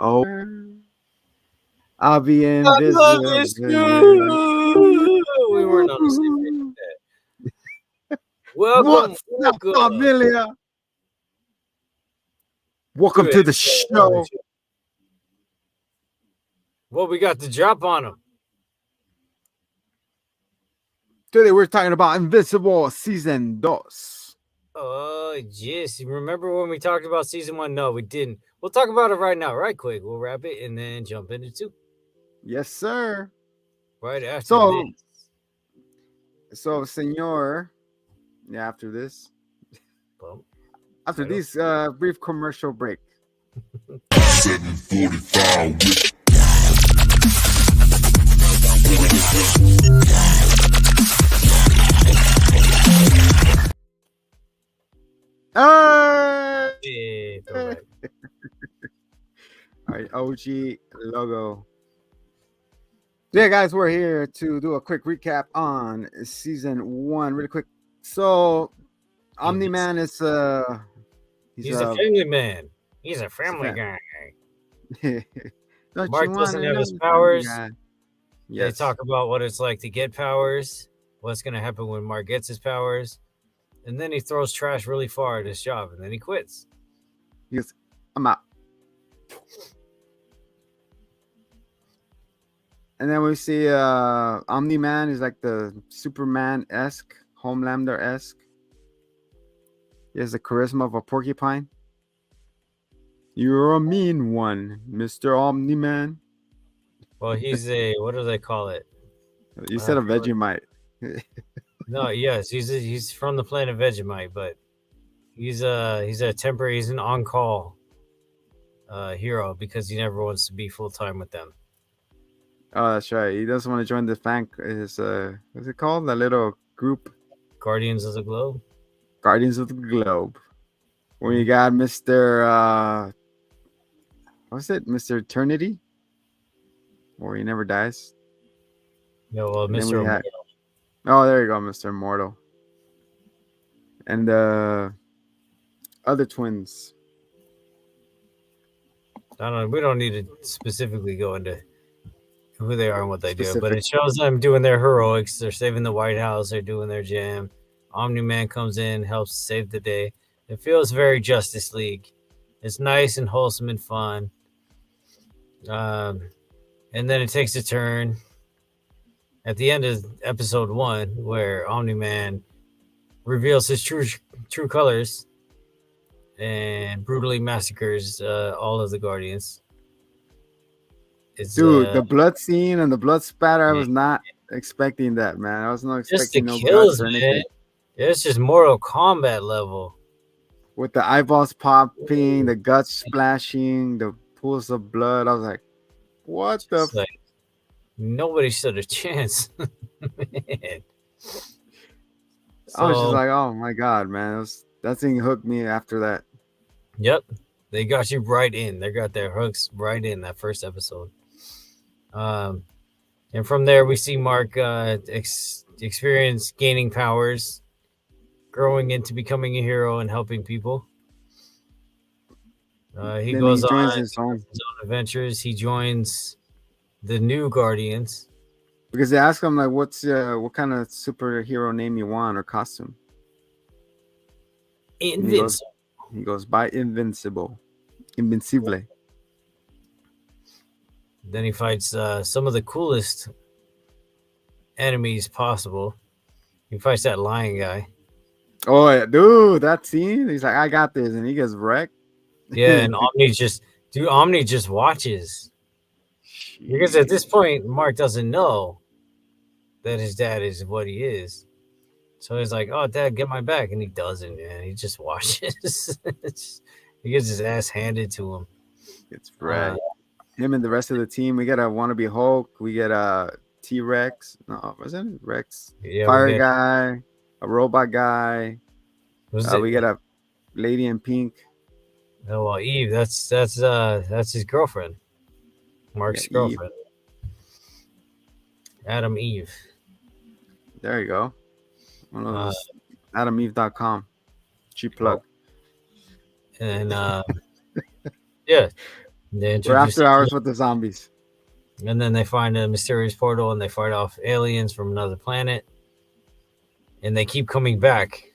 Oh, I'll be I love invisible. this you. We weren't on the same page with that. Welcome, What's up, welcome. familia? Welcome Dude, to the show. what we got to drop on them? Today we're talking about Invincible Season 2. Oh, yes. Remember when we talked about season 1? No, we didn't. We'll talk about it right now, right quick. We'll wrap it and then jump into 2 Yes, sir. right after So, this. senor, yeah, Bump. after Title. this brief commercial break. 745 Hey! Throwback. All right, OG logo. Yeah, guys, we're here to do a quick recap on season 1, really quick. So, Omni-Man is He's a family man. He's a family fam- guy. Don't Mark you want doesn't to have know his the family powers. guy? They Yes. talk about what it's like to get powers, what's going to happen when Mark gets his powers, and then he throws trash really far at his job, and then he quits. He goes, I'm out. And then we see Omni-Man is like the Superman-esque, Homelander-esque. He has the charisma of a porcupine. You're a mean one, Mr. Omni-Man. Well, he's a, what do they call it? You said a Vegemite. No, yes, he's from the planet Vegemite, but he's a temporary, he's an on-call hero because he never wants to be full-time with them. Oh, that's right. He doesn't want to join the what's it called? The little group, Guardians of the Globe. Guardians of the Globe. When you got Mr. What's it? Mr. Eternity? Or he never dies. Yeah, well, And then Mr. we had- Oh, there you go, Mr. Immortal. And the other twins. I don't know. We don't need to specifically go into who they are and what they do, but it shows them doing their heroics. They're saving the White House. They're doing their jam. Omni-Man comes in, helps save the day. It feels very Justice League. It's nice and wholesome and fun. And then it takes a turn at the end of episode 1 where Omni-Man reveals his true colors and brutally massacres all of the Guardians. Dude, the blood scene and the blood spatter, I was not expecting that, man. I was not expecting just the no kills, guts or anything. man. It's just Mortal Kombat level. With the eyeballs popping, the guts splashing, the pools of blood. I was like, what the Like, nobody stood a chance. Man. I was just like, oh my god, man. That thing hooked me after that. Yep. They got you right in. They got their hooks right in that first episode. And from there, we see Mark experience gaining powers, growing into becoming a hero and helping people. He goes on his own adventures. He joins the new Guardians. Because they ask him, like, what kind of superhero name you want or costume? Invincible. He goes by Invincible. Invincible. Then he fights some of the coolest enemies possible. He fights that lion guy. Oh, yeah, dude, that scene. He's like, I got this, and he gets wrecked. Yeah, and Omni just watches. Because at this point, Mark doesn't know that his dad is what he is. So he's like, oh, Dad, get my back. And he doesn't, man. He just watches. He gets his ass handed to him. It's right. Him and the rest of the team. We got a wannabe Hulk. We get a T-Rex. No, wasn't it Rex? Yeah, Fire guy. A robot guy. We got a lady in pink. Oh, well, Eve. That's his girlfriend. Mark's girlfriend. Adam Eve. There you go. One of those AdamEve.com. Cheap plug. And yeah, They We're introduce after hours with the zombies. and then they find a mysterious portal and they fight off aliens from another planet. And they keep coming back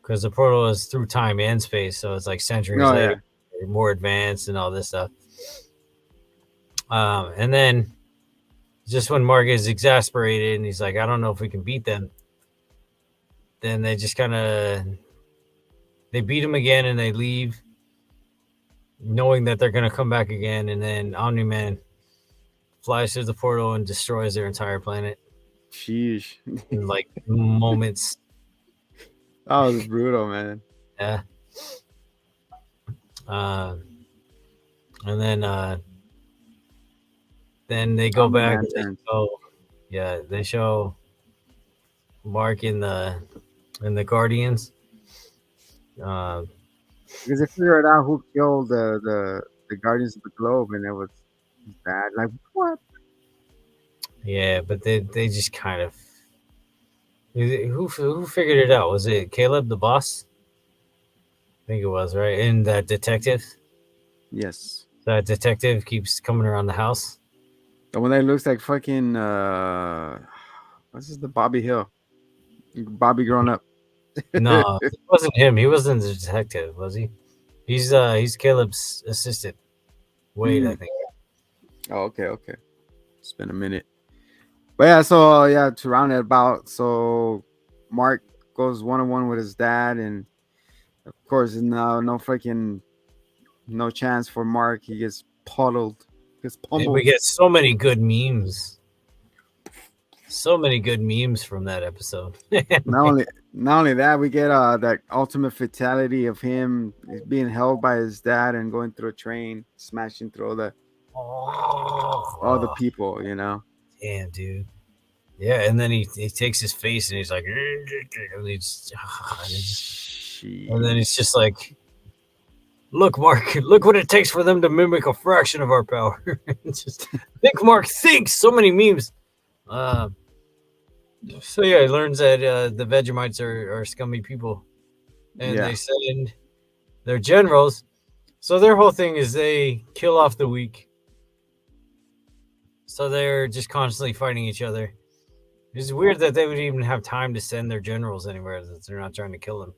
because the portal is through time and space, so it's like centuries Oh later, yeah. more advanced and all this stuff. And then just when Mark is exasperated and he's like, I don't know if we can beat them, then they just kind of they beat him again and they leave, knowing that they're gonna come back again. And then Omni-Man flies through the portal and destroys their entire planet Sheesh. in like moments. That was brutal, man. Yeah. And then they go back Omni-Man and turns. they show Mark in the Guardians. Because they figured out who killed the Guardians of the Globe, and it was bad. Like what? Yeah, but they just kind of who figured it out? Was it Caleb, the boss? I think it was, right? And that detective. Yes. That detective keeps coming around the house. The one that looks like fucking what's this? The Bobby Hill, Bobby grown up. No, it wasn't him. He wasn't the detective, was he? He's Caleb's assistant. Wade, I think. Oh, okay. It's been a minute. But yeah, so yeah, to round it about, so Mark goes 1-on-1 with his dad, and of course, no freaking no chance for Mark. He gets puddled, gets And pummeled. we get so many good memes. So many good memes from that episode. Not only that, we get that ultimate fatality of him being held by his dad and going through a train, smashing through all the people, you know. Damn, dude. Yeah, and then he takes his face and he's like, and then it's just like, look, Mark, look what it takes for them to mimic a fraction of our power. Just think, Mark, think. So many memes. So yeah, he learns that the Vegemites are scummy people, and they send their generals. So their whole thing is they kill off the weak. So they're just constantly fighting each other. It's weird that they would even have time to send their generals anywhere that they're not trying to kill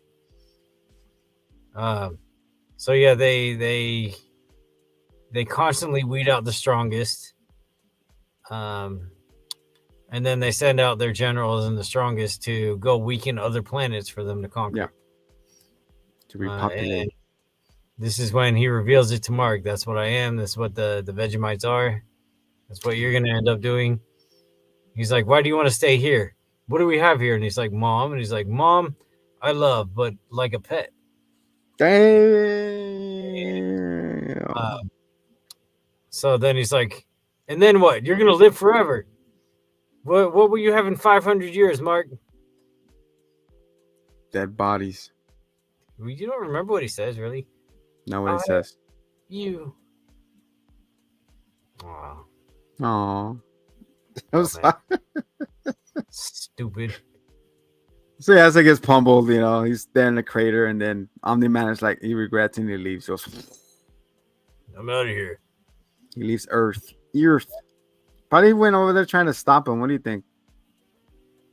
them. So yeah, they constantly weed out the strongest. And then they send out their generals and the strongest to go weaken other planets for them to conquer. Yeah. To repopulate. This is when he reveals it to Mark. That's what I am. That's what the Vegemites are. That's what you're going to end up doing. He's like, why do you want to stay here? What do we have here? And he's like, Mom. And he's like, Mom, I love, but like a pet. Damn. So then he's like, and then what? You're going to live forever. What will you have in 500 years, Mark? Dead bodies. You don't remember what he says, really? Not what he says. You. Aww. I'm sorry. Stupid. So yeah, as he gets pummeled, you know, he's there in the crater, and then Omni-Man is like, he regrets and he leaves. So I'm out of here. He leaves Earth. Probably went over there trying to stop him. What do you think?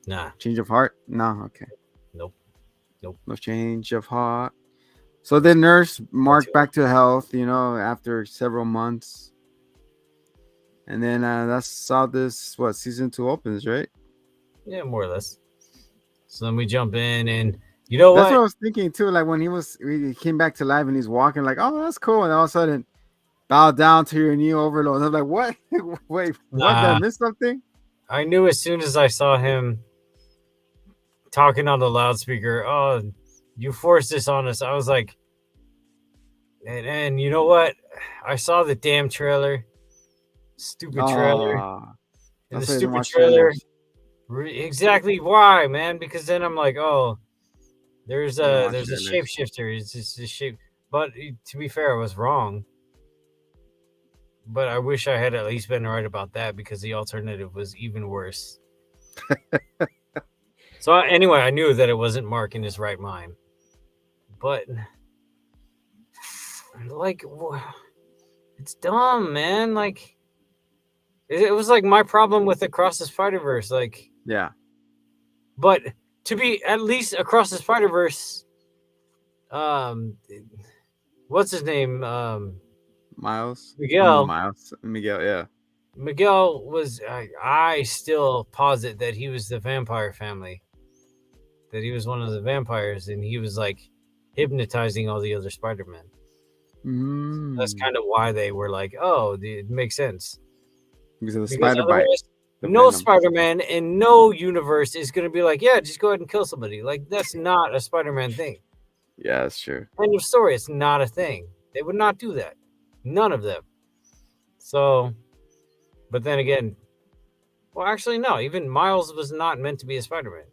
Nah. Change of heart? No, okay. Nope. No change of heart. So they nurse Mark back to health, you know, after several months. And then that's how this, season 2 opens, right? Yeah, more or less. So then we jump in, and you know that's what I was thinking too. Like when he came back to life and he's walking, like, oh, that's cool. And all of a sudden, bow down to your new overlord. I'm like, what? Wait, what? Did I miss something? I knew as soon as I saw him talking on the loudspeaker, oh, you forced this on us. I was like, and you know what? I saw the damn trailer. Stupid trailer. And the stupid trailer. Exactly why, man? Because then I'm like, oh, there's a shapeshifter. It's just a shape. But to be fair, I was wrong. But I wish I had at least been right about that, because the alternative was even worse. So anyway, I knew that it wasn't Mark in his right mind. But like, It's dumb, man. Like, it was like my problem with Across the Spider-Verse. Like, yeah. But to be at least Across the Spider-Verse, what's his name? Miles. Miguel. Miguel. Yeah. Miguel was. I still posit that he was the vampire family. That he was one of the vampires, and he was like hypnotizing all the other Spider-Men. Mm. That's kind of why they were like, "Oh, it makes sense." Because of the spider bite. No Spider-Man in no universe is going to be like, "Yeah, just go ahead and kill somebody." Like, that's not a Spider-Man thing. Yeah, that's true. End of story. It's not a thing. They would not do that. None of them. So, but then again, well, actually, no. Even Miles was not meant to be a Spider-Man.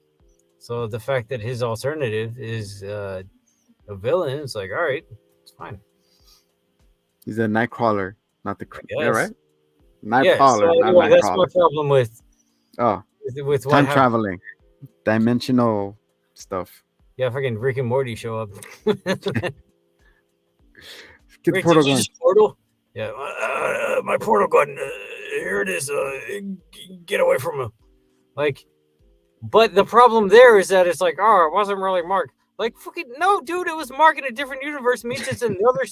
So the fact that his alternative is a villain, it's like, all right, it's fine. He's a Nightcrawler, not the yeah, right? Nightcrawler, yeah, so anyway, that's my problem with with time traveling, dimensional stuff. Yeah, fucking Rick and Morty show up. Get the portal gun. Portal? Yeah, my portal gun. Here it is. Get away from him. Like, but the problem there is that it's like, oh, it wasn't really Mark. Like, fucking no, dude, it was Mark in a different universe. Means it's another.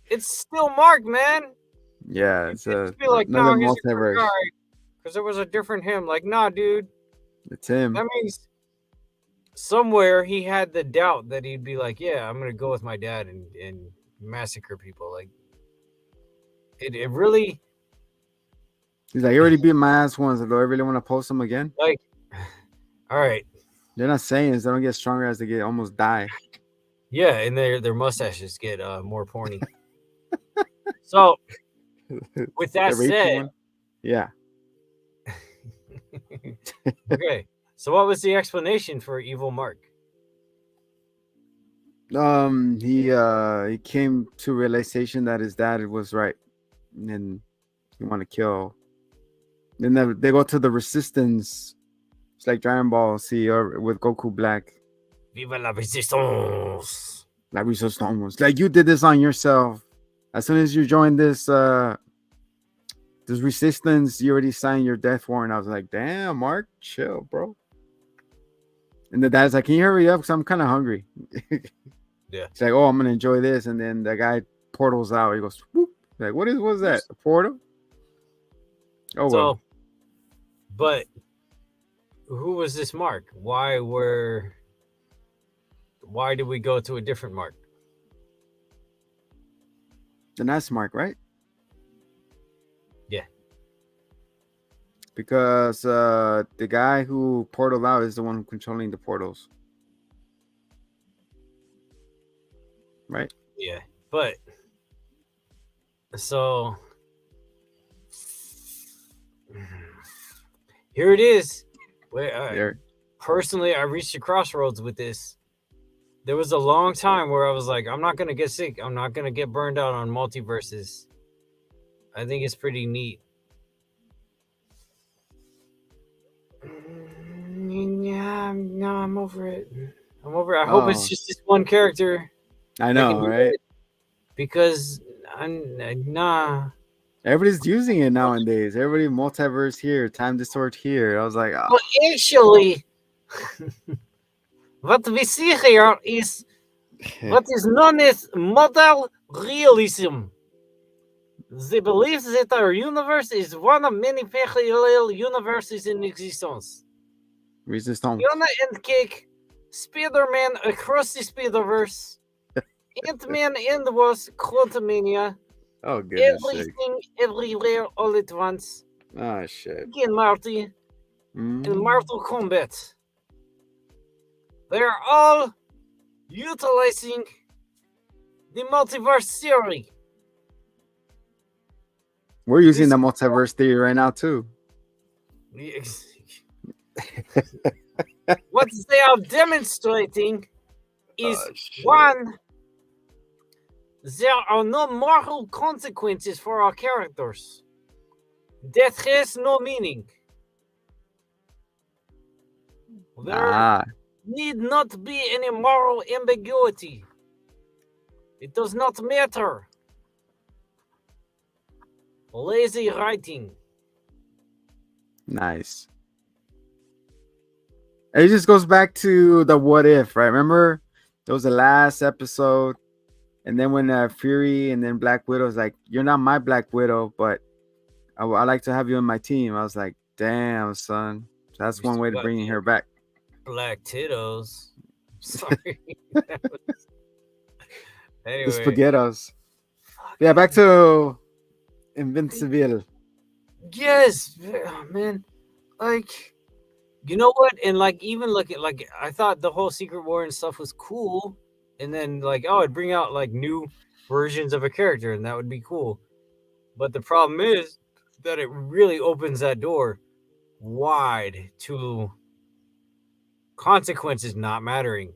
It's still Mark, man. Yeah, it's another multiverse. Because it was a different him. Like, nah, dude. It's him. That means somewhere he had the doubt that he'd be like, yeah, I'm gonna go with my dad and massacre people. Like, it really. He's like, you already beat my ass once. Do I really want to post him again? Like, all right. They're not saying is they don't get stronger as they get almost die. Yeah, and their mustaches get more porny. So, with that said, yeah. Okay. So, what was the explanation for Evil Mark? He came to realization that his dad was right, and he want to kill. Then they go to the Resistance. It's like Dragon Ball Z or with Goku Black. Viva la Resistance! La Resistance. Like, you did this on yourself. As soon as you joined this Resistance, you already signed your death warrant. I was like, damn, Mark, chill, bro. And the dad's like, can you hurry up? Because I'm kind of hungry. Yeah. He's like, oh, I'm going to enjoy this. And then the guy portals out. He goes, whoop. Like, what was that? A portal? Oh, so, well. But who was this Mark? Why did we go to a different Mark? Then that's Mark, right? Yeah. Because the guy who portaled out is the one controlling the portals. Right? Yeah. But so here it is. Personally, I reached a crossroads with this. There was a long time where I was like, I'm not going to get sick. I'm not going to get burned out on multiverses. I think it's pretty neat. Yeah, no, I'm over it. I hope it's just this one character. I know, right? Because nah. Everybody's using it nowadays. Everybody multiverse here, time distort here. I was like, oh. Well, actually, what we see here is what is known as modal realism. The belief that our universe is one of many parallel universes in existence. Resistance. Fiona and Cake, Spider-Man across the Spider-Verse, Ant-Man and the Wasp, Quantumania. Oh, goodness. Everything, everywhere, all at once. Oh, shit. Again, Marty. And Mortal Kombat. They're all utilizing the multiverse theory. We're using the multiverse theory right now, too. What they are demonstrating is one, there are no moral consequences for our characters. That has no meaning. There need not be any moral ambiguity. It does not matter. Lazy writing. Nice. It just goes back to the what if, right? Remember, it was the last episode, and then when Fury and then Black Widow's like, "You're not my Black Widow, but I like to have you on my team." I was like, "Damn, son, that's You one still way to got bring the her back." black tittos. Sorry. The Anyway, spaghettos. Yeah, back fucking to Invincible. yes, man. Like, you know what? And like, even look at like, I thought the whole Secret War and stuff was cool, and then like, oh, it'd bring out like new versions of a character, and that would be cool. But the problem is that it really opens that door wide to consequences not mattering,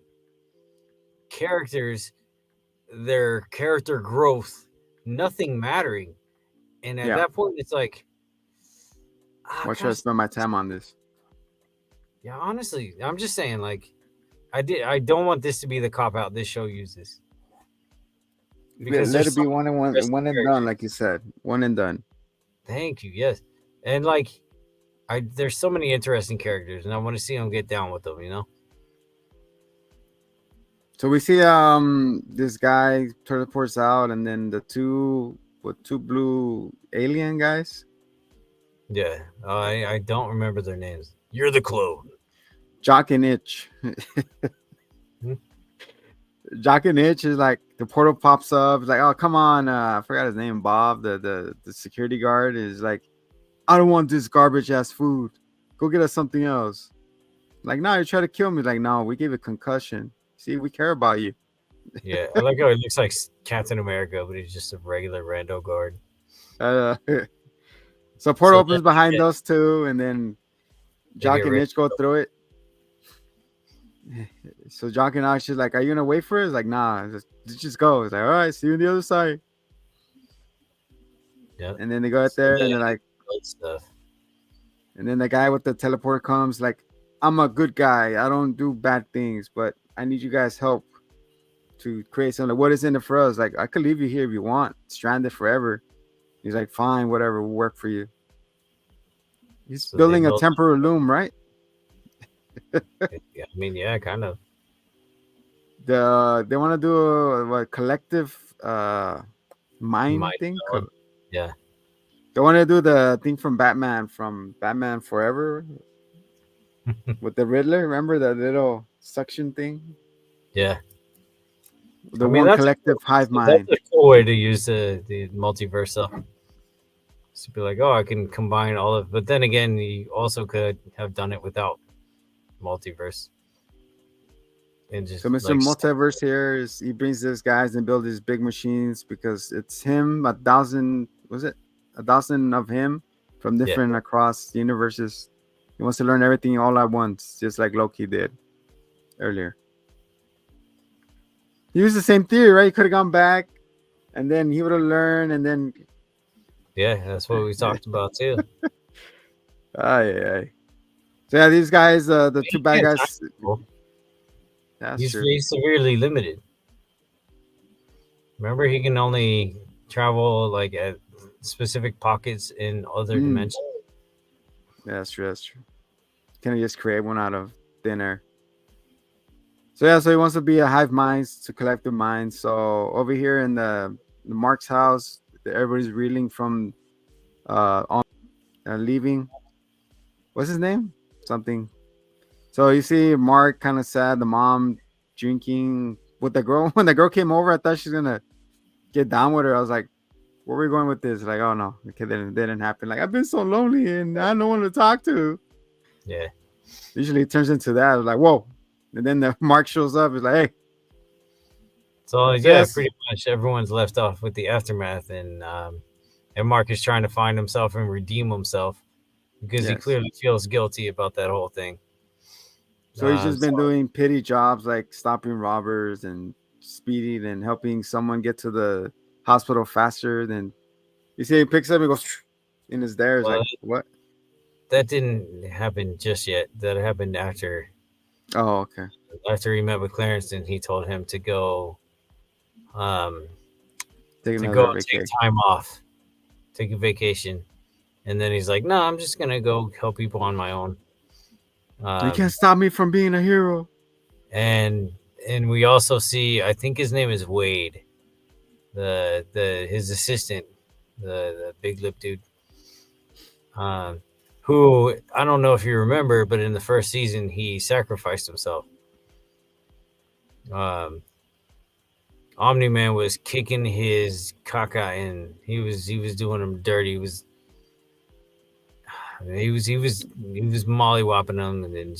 characters, their character growth, nothing mattering. And at Yeah, that point, it's like, why should I gosh, spend my time on this? yeah, honestly, I'm just saying, like, I don't want this to be the cop out this show uses because Let there's it so be many one and done, characters. like you said, one and done. Thank you, yes, and like, there's so many interesting characters, and I want to see them get down with them, you know. So we see this guy teleports out, and then the two blue alien guys, Yeah, I don't remember their names. You're the clone. Jock and Itch. Hmm? Jock and Itch is like the portal pops up. It's like, oh come on, I forgot his name. Bob, the security guard, is like, I don't want this garbage ass food. Go get us something else. Like, no, you try to kill me. Like, no, we gave a concussion. See, we care about you. Yeah, I like how he looks like Captain America, but he's just a regular rando guard. Uh, so portal So then opens behind those two, and then they get Jock and ready. Itch go through it. So Jock and Itch is like, "Are you gonna wait for it?" It's like, "Nah, just go." It's like, "All right, see you on the other side." Yeah. And then they go out So there, then and they're like, stuff. and then the guy with the teleport comes, like, "I'm a good guy. I don't do bad things, but I need you guys' help to create something. Like, what is in it for us? Like, I could leave you here if you want, stranded forever." He's like, "Fine, whatever, will work for you." He's So they building a built. temporary loom, right? Yeah, I mean, yeah, kind of. They want to do a collective mine Mind thing. melon. Yeah. They want to do the thing from Batman Forever with the Riddler. Remember that little suction thing? Yeah. The I mean, one collective hive that's mind. a cool way to use the multiverse stuff. To be like, oh, I can combine all of, but then again, you also could have done it without multiverse and So just Mr. like, Multiverse here is he brings these guys and build these big machines because it's him, a thousand, was it a thousand of him from yeah, different across universes. He wants to learn everything all at once, just like Loki did earlier. He used the same theory, right? He could have gone back and then he would have learned and then yeah, that's what we talked about too. ay. So yeah, these guys, the two bad Yeah, time guys. travel. That's He's true. very severely limited. Remember, he can only travel like at specific pockets in other Mm, dimensions. yeah, that's true. That's true. Can I just create one out of thin air? So yeah, so he wants to be a hive minds to collect the minds. So over here in the Mark's house, everybody's reeling from on leaving. What's his name? Something. So you see Mark kind of sad. The mom drinking with the girl. When the girl came over, I thought she's gonna get down with her. I was like, where are we going with this? Like, oh no, okay, didn't happen. Like, I've been so lonely and I have no one to talk to. Yeah. Usually it turns into that. I was like, whoa. And then the Mark shows up. It's like, hey. So So yeah, yes. pretty much everyone's left off with the aftermath, and Mark is trying to find himself and redeem himself because he Yes. clearly feels guilty about that whole thing. So he's just So been doing pity jobs like stopping robbers and speeding and helping someone get to the hospital faster than you see he picks up and goes in his there. It's well, like, what? that didn't happen just yet. That happened Oh, okay. after he met with Clarence, and he told him um Take to go another take vacay. time off take a vacation, and then he's like, "No, I'm just gonna go help people on my own." You can't Um, stop me from being a hero. and and we also see, I think his name is Wade, the his assistant, the big lip dude, um, who I don't know if you remember, but in the first season he sacrificed himself. Um, Omni Man was kicking his caca in. He was doing him dirty. He was mollywopping him, and then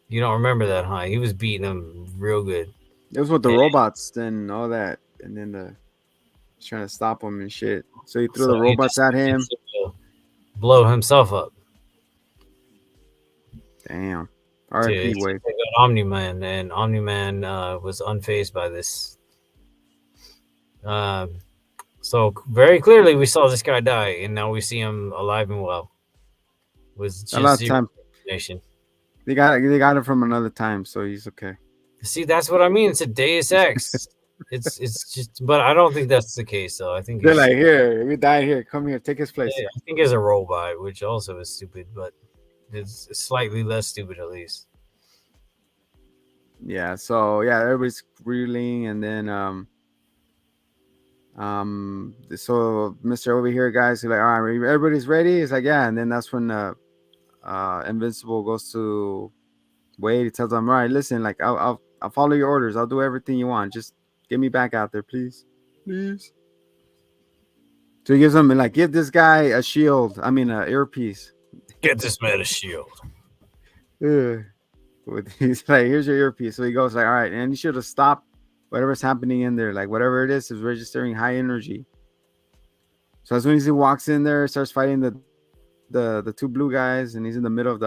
you don't remember that, huh? He was beating him real good. It was with the And robots and all that, and then the trying to stop him and shit. So he threw so the he robots at decided him. to blow himself up Damn. to R.I.P. Wade. take out Omni Man, and Omni Man was unfazed by this. Um, so very clearly, we saw this guy die, and now we see him alive and well. Was A just lot of zero time. information. They got it from another time, so he's okay. See, that's what I mean. It's a Deus Ex. It's just, but I don't think that's the case though. I think They're he's, like, here, we died here. Come here, take his place. I think he's a robot, which also is stupid, but it's slightly less stupid at least. Yeah. So yeah, everybody's reeling, and then so Mr. Over here, guys, he's like, all right, everybody's ready. He's like, yeah, and then that's when Invincible goes to Wade. He tells him, all right, listen, like I'll follow your orders. I'll do everything you want. Just get me back out there, please, please. So he gives him like, give this guy a shield. I mean, a earpiece. Get this man a shield. Ugh. He's like, here's your earpiece. So he goes like, all right, and you should have stopped whatever's happening in there. Like whatever it is registering high energy. So as soon as he walks in there, starts fighting the two blue guys, and he's in the middle of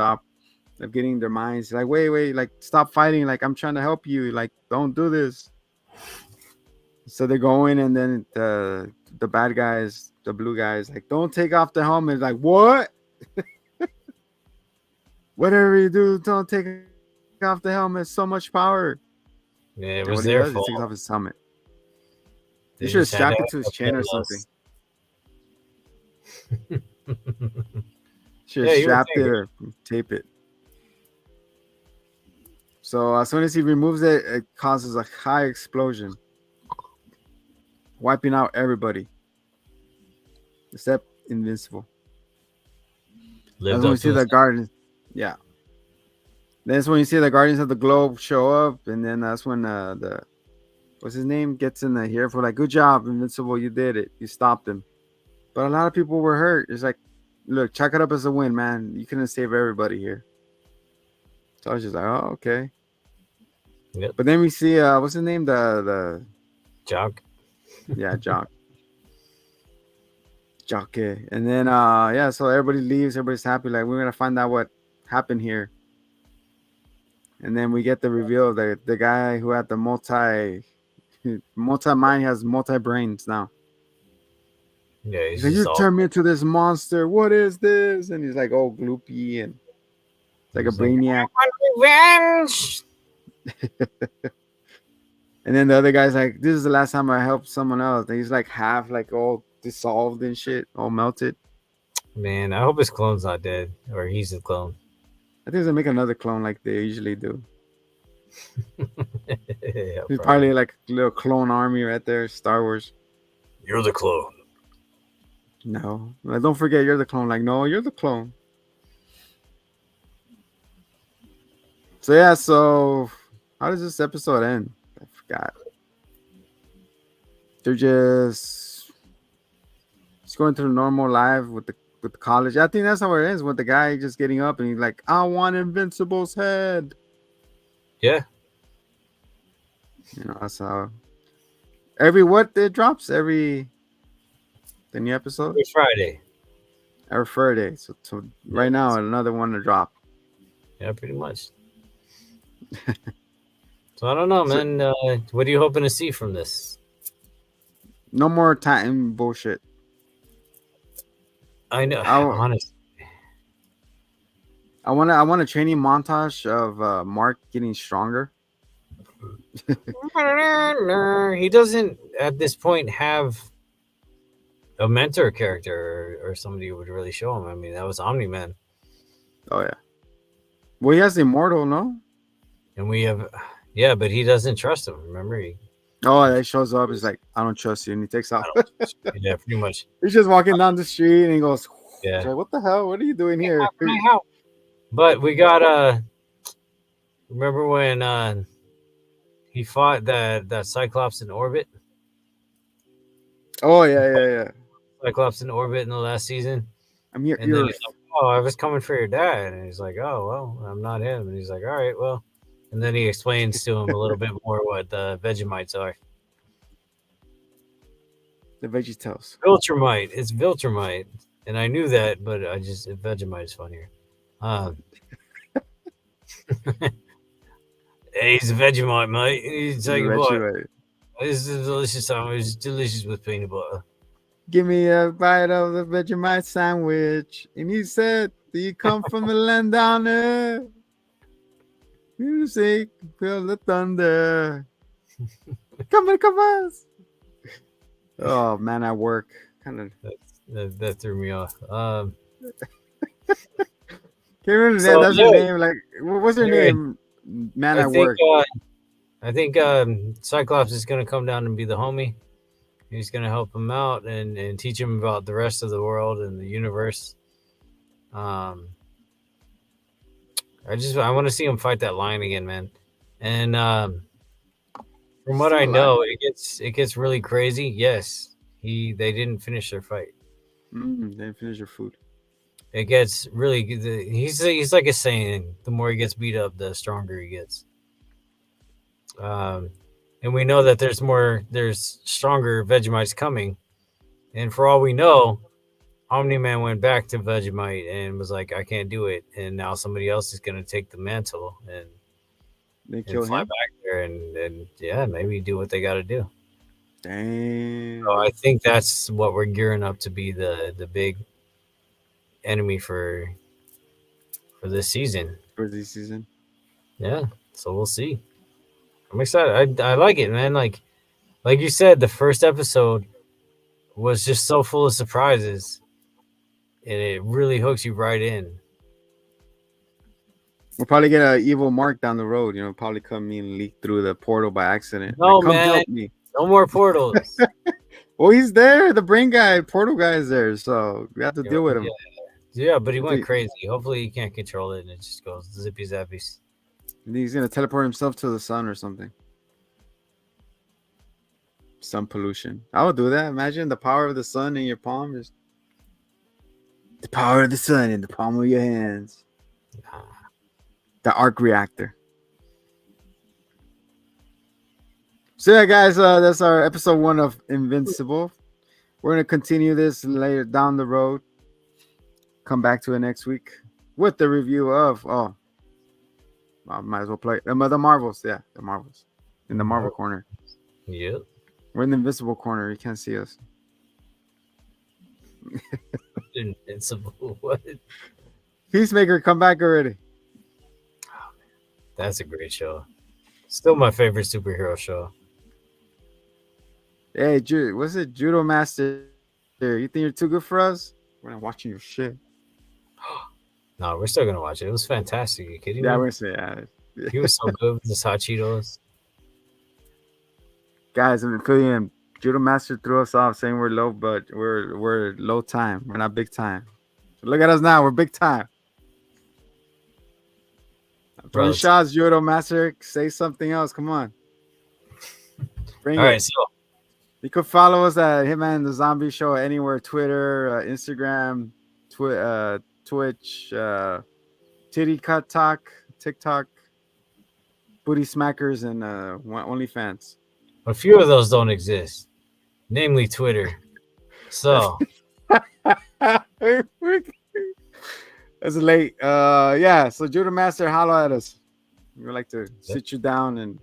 of getting their minds. He's like, wait, like stop fighting. Like I'm trying to help you. Like don't do this. So they're going, and then the bad guys, the blue guys, like don't take off the helmet. Like what? Whatever you do, don't take off the helmet. So much power. Yeah, it And was what he their does, he fault. takes off his helmet. They He should have just had strapped to it to his have chin or parallels. something. Should Yeah, have you would strapped think. it or tape it. So as soon as he removes it, it causes a high explosion, wiping out everybody except Invincible. That's Lived when we up to see his the Guardians. Yeah. That's when you see the Guardians of the Globe show up, and then that's when the what's his name gets in the here for like, good job, Invincible, you did it, you stopped him. But a lot of people were hurt. It's like, look, chalk it up as a win, man. You couldn't save everybody here. So I was just like, oh, okay. Yep. But then we see what's his name, the Jock. yeah, Jock. Jock. And then yeah, so everybody leaves, everybody's happy, like we're gonna find out what happened here. And then we get the reveal of the guy who had the multi mind has multi brains now. Yeah, He's he's like, you just all. turned me into this monster. What is this? And he's like, oh, gloopy and like a He's like, brainiac. I want revenge. And then the other guy's like, this is the last time I helped someone else. And he's like half like all dissolved and shit, all melted. Man, I hope his clone's not dead, or he's the clone. I think they make another clone like they usually do. Yeah, He's probably like a little clone army right there, Star Wars. You're the clone. No, like, don't forget you're the clone. Like, no, you're the clone. So yeah, so how does this episode end? I forgot. They're just going through normal life with the college. I think that's how it ends, with the guy just getting up and he's like, I want Invincible's head. Yeah. You know, that's how it drops every the new episode Every Friday. every Friday. So right now another one to drop. Yeah, pretty much. So I don't know, man. What are you hoping to see from this? No more time bullshit. I know, honestly. I want a training montage of Mark getting stronger. He doesn't at this point have a mentor character or somebody who would really show him. I mean, that was Omni-Man. Oh yeah. Well, he has the immortal, no? And we have, yeah, but he doesn't trust him. Remember, Oh, he shows up. He's like, I don't trust you, and he takes I off. don't. Yeah, pretty much. He's just walking down the street, and he goes, Yeah. He's like, what the hell? What are you doing here? But we got remember when he fought that Cyclops in orbit? Oh yeah. Cyclops in orbit in the last season. I'm here. And then he's like, oh, I was coming for your dad. And he's like, oh, well, I'm not him. And he's like, all right, well. And then he explains to him a little bit more what the Vegemites are. The VeggieTales. Viltrumite. It's Viltrumite. And I knew that, but Vegemite is funnier. Hey, he's a Vegemite, mate. He's like, what? This is a delicious sandwich. It's delicious with peanut butter. Give me a bite of the Vegemite sandwich. And he said, do you come from the land down there? Music, feel the thunder. Come on. Oh, man, at work. Kind of that threw me off. Can't remember that. That's her name. Like, what's her name? Man at work. I think Cyclops is going to come down and be the homie. He's going to help him out and teach him about the rest of the world and the universe. I want to see him fight that lion again, man. And from what I know, it gets really crazy. Yes, they didn't finish their fight. They didn't finish their food. It gets really good. He's like a Saiyan. The more he gets beat up, the stronger he gets. And we know that there's stronger Vegemites coming. And for all we know, Omni-Man went back to Vegemite and was like, I can't do it. And now somebody else is going to take the mantle and they kill fly him back there and yeah, maybe do what they got to do. Damn. So I think that's what we're gearing up to be the big enemy for this season. For this season. Yeah. So we'll see. I'm excited. I like it, man. Like you said, the first episode was just so full of surprises, and it really hooks you right in. We'll probably get an evil Mark down the road. Probably come and leak through the portal by accident. No, come man. Help me. No more portals. Well, he's there. The brain guy, portal guy is there, so we have to deal with him. Yeah, but he went crazy. Hopefully, he can't control it, and it just goes zippy zappies. He's gonna teleport himself to the sun or something. Sun pollution. I would do that. Imagine the power of the sun in your palm. Just the power of the sun in the palm of your hands. The arc reactor. So yeah, guys, that's our episode 1 of Invincible. We're gonna continue this later down the road. Come back to it next week with the review of I might as well play the Marvels. Yeah, the Marvels in the Marvel corner. Yep. We're in the Invincible corner. You can't see us. Invincible. What? Peacemaker, come back already. Oh, man. That's a great show. Still my favorite superhero show. Hey, what's it? Judo Master. You think you're too good for us? We're not watching your shit. No, we're still gonna watch it. It was fantastic. Are you kidding me? Yeah, we're saying. Yeah. He was so good with his hot Cheetos. Guys, I'm filling in. Judo Master threw us off saying we're low, but we're low time. We're not big time. So look at us now. We're big time. I'm throwing shots, Judo Master. Say something else. Come on. Bring it. All right, so you could follow us at Hitman the Zombie Show anywhere: Twitter, Instagram, Twitch, Titty Cut Talk, TikTok, Booty Smackers, and OnlyFans. A few of those don't exist, namely Twitter. So it's late. Yeah. So Judo Master, holla at us. We would like to sit you down and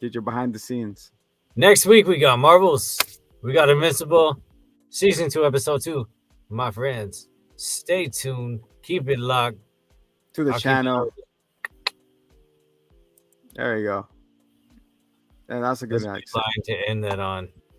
get you behind the scenes. Next week we got Marvels. We got Invincible, season 2, episode 2. My friends, stay tuned. Keep it locked to the channel. There you go. And that's a good line to end that on.